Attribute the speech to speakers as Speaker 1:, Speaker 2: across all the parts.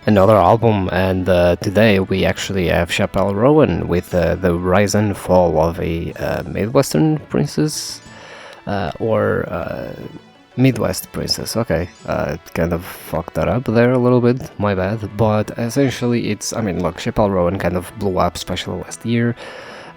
Speaker 1: another album, and today we actually have Chappell Roan with the rise and fall of a Midwestern princess, or Midwest princess. Okay, kind of fucked that up there a little bit, my bad. But essentially, I mean, look, Chappell Roan kind of blew up, especially last year,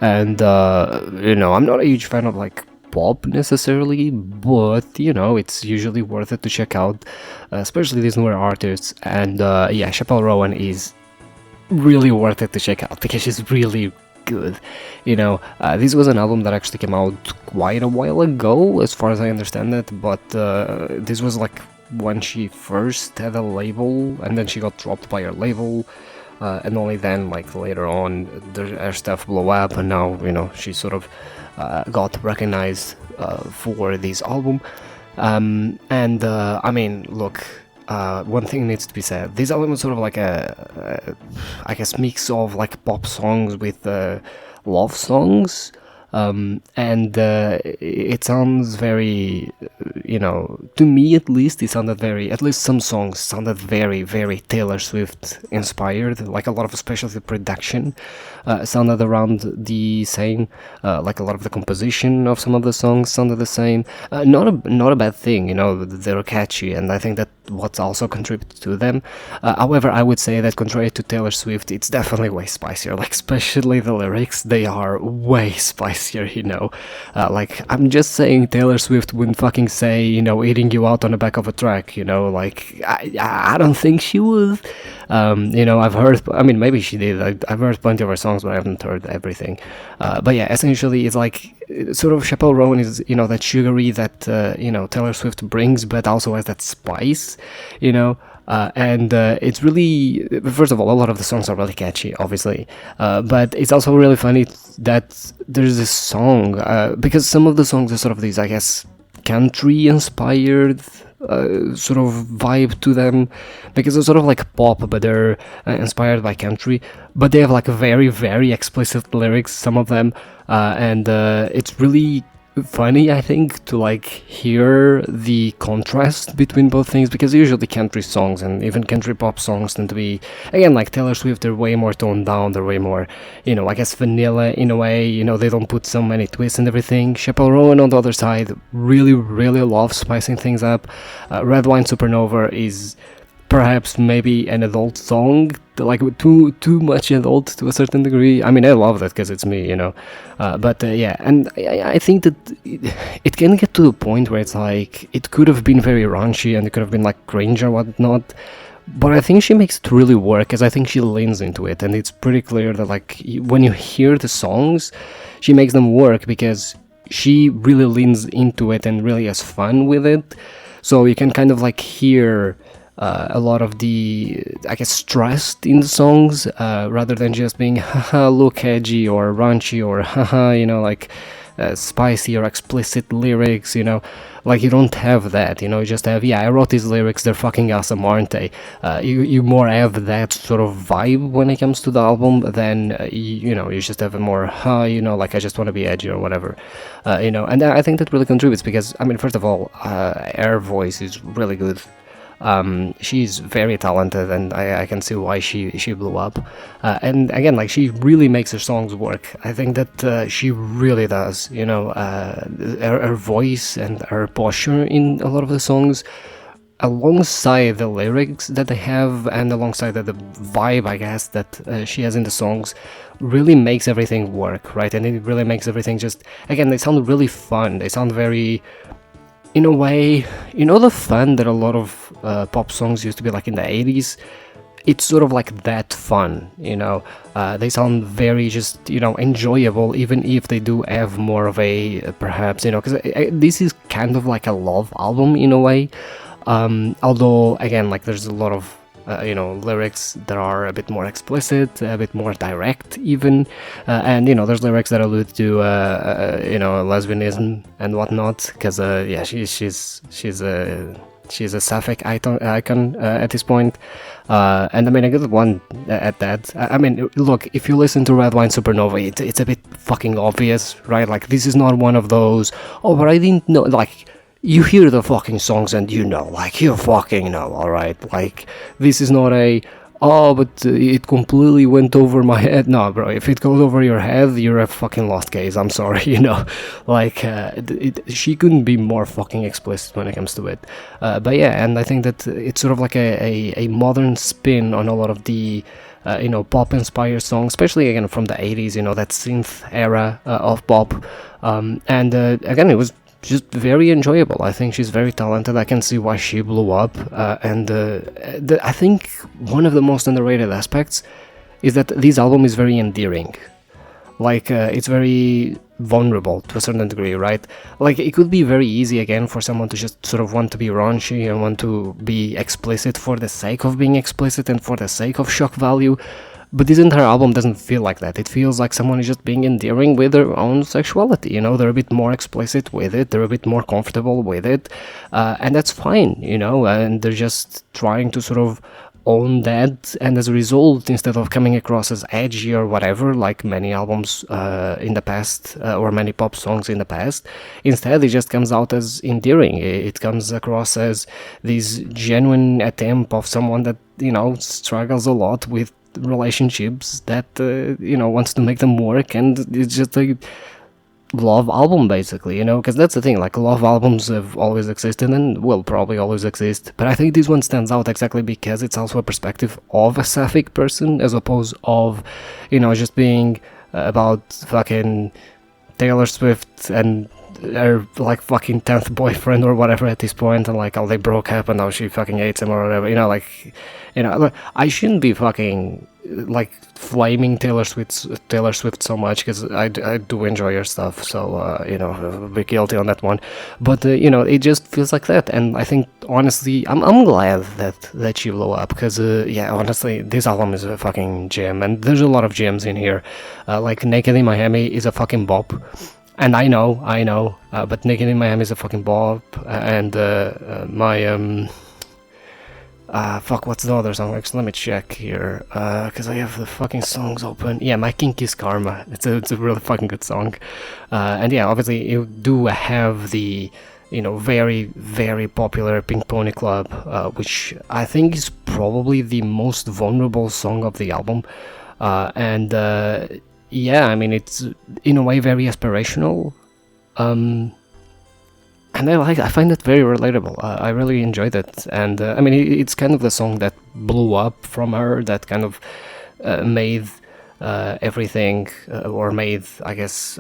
Speaker 1: and I'm not a huge fan of like pop necessarily, but it's usually worth it to check out, especially these newer artists. And yeah, Chappell Rowan is really worth it to check out because she's really good. This was an album that actually came out quite a while ago, as far as I understand it, but this was like when she first had a label, and then she got dropped by her label. And only then, like later on, her stuff blew up, and now she sort of got recognized for this album. And I mean, look, one thing needs to be said. This album is sort of like I guess, mix of like pop songs with love songs. And it sounds very, to me at least, at least some songs sounded very, very Taylor Swift inspired. Like a lot of, especially the production, sounded around the same. Like a lot of the composition of some of the songs sounded the same. Not a bad thing, they're catchy, and I think that what also contributes to them. However, I would say that contrary to Taylor Swift, it's definitely way spicier. Like especially the lyrics, they are way spicier. Like I'm just saying, Taylor Swift wouldn't fucking say, eating you out on the back of a track. Like I don't think she would. I've heard. I mean, maybe she did. I've heard plenty of her songs, but I haven't heard everything. But yeah, essentially, it's like sort of Chappell Roan is that sugary that Taylor Swift brings, but also has that spice. And it's really, first of all, a lot of the songs are really catchy, obviously, but it's also really funny that there's this song, because some of the songs are sort of these, I guess, country inspired sort of vibe to them, because they're sort of like pop, but they're inspired by country, but they have like very, very explicit lyrics, some of them, and it's really funny, I think, to like hear the contrast between both things, because usually country songs and even country pop songs tend to be, again, like Taylor Swift, they're way more toned down, they're way more, I guess, vanilla in a way, they don't put so many twists and everything. Chappell Roan, on the other side, really, really loves spicing things up. Red Wine Supernova is perhaps maybe an adult song, like too much adult to a certain degree. I mean, I love that because it's me, but yeah, and I think that it can get to a point where it's like it could have been very raunchy and it could have been like cringe or whatnot, but I think she makes it really work, because I think she leans into it, and it's pretty clear that like when you hear the songs, she makes them work because she really leans into it and really has fun with it. So you can kind of like hear a lot of the, I guess, stressed in the songs, rather than just being haha, look edgy or raunchy or haha, like spicy or explicit lyrics, like you don't have that, you just have, yeah, I wrote these lyrics, they're fucking awesome, aren't they? You more have that sort of vibe when it comes to the album than, you just have a more, like I just want to be edgy or whatever, and I think that really contributes, because, I mean, first of all, her voice is really good. She's very talented, and I can see why she blew up. And again, like, she really makes her songs work. I think that she really does. Her voice and her posture in a lot of the songs, alongside the lyrics that they have, and alongside the vibe, I guess, that she has in the songs, really makes everything work, right? And it really makes everything just, again, they sound really fun. They sound very, in a way, the fun that a lot of pop songs used to be like in the 80s. It's sort of like that fun, they sound very just, enjoyable, even if they do have more of a, perhaps, because this is kind of like a love album in a way, although, again, like, there's a lot of lyrics that are a bit more explicit, a bit more direct even, and there's lyrics that allude to lesbianism and whatnot, because yeah, she's a Sapphic icon at this point, and I mean, a good one at that. I mean, look, if you listen to Red Wine Supernova, it's a bit fucking obvious, right? Like, this is not one of those, oh, but I didn't know, like, you hear the fucking songs and like, you fucking know, alright? Like, this is not a, Oh, but it completely went over my head. No, bro, if it goes over your head, you're a fucking lost case. I'm sorry, Like, she couldn't be more fucking explicit when it comes to it. But yeah, and I think that it's sort of like a modern spin on a lot of the pop inspired songs, especially again from the 80s, that synth era of pop. And again, it was just very enjoyable. I think she's very talented. I can see why she blew up. And I think one of the most underrated aspects is that this album is very endearing. Like, it's very vulnerable to a certain degree, right? Like, it could be very easy again for someone to just sort of want to be raunchy and want to be explicit for the sake of being explicit and for the sake of shock value. But this entire album doesn't feel like that. It feels like someone is just being endearing with their own sexuality. They're a bit more explicit with it. They're a bit more comfortable with it, and that's fine. And they're just trying to sort of own that, and as a result, instead of coming across as edgy or whatever, like many albums in the past, or many pop songs in the past, instead it just comes out as endearing. It comes across as this genuine attempt of someone that struggles a lot with relationships, that wants to make them work, and it's just a love album basically, because that's the thing. Like, love albums have always existed and will probably always exist, but I think this one stands out exactly because it's also a perspective of a Sapphic person, as opposed of just being about fucking Taylor Swift and her like fucking 10th boyfriend or whatever at this point, and like how they broke up and now she fucking hates him or whatever. I shouldn't be fucking like flaming Taylor Swift so much, because I do enjoy her stuff, so I'll be guilty on that one. But it just feels like that, and I think honestly I'm glad that she blew up, because honestly, this album is a fucking gem, and there's a lot of gems in here. Like, Naked in Miami is a fucking bop. And I know, but Naked in Miami is a fucking bop, and fuck, what's the other song? Actually, let me check here, because I have the fucking songs open. Yeah, My Kink is Karma. It's a really fucking good song. And yeah, obviously you do have the, very, very popular Pink Pony Club, which I think is probably the most vulnerable song of the album. Yeah, I mean, it's in a way very aspirational, and I find it very relatable. I really enjoyed it, and I mean, it's kind of the song that blew up from her, that kind of made everything, or made, I guess,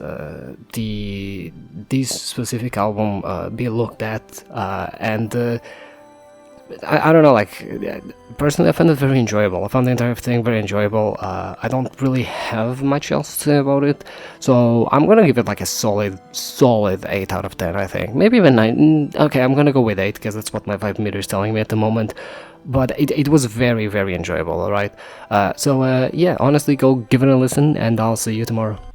Speaker 1: this specific album be looked at, and I don't know, like, personally I found it very enjoyable. I found the entire thing very enjoyable. I don't really have much else to say about it, so I'm gonna give it like a solid 8 out of 10, I think. Maybe even 9. Okay, I'm gonna go with 8, because that's what my vibe meter is telling me at the moment. But it was very, very enjoyable, alright? Yeah, honestly, go give it a listen, and I'll see you tomorrow.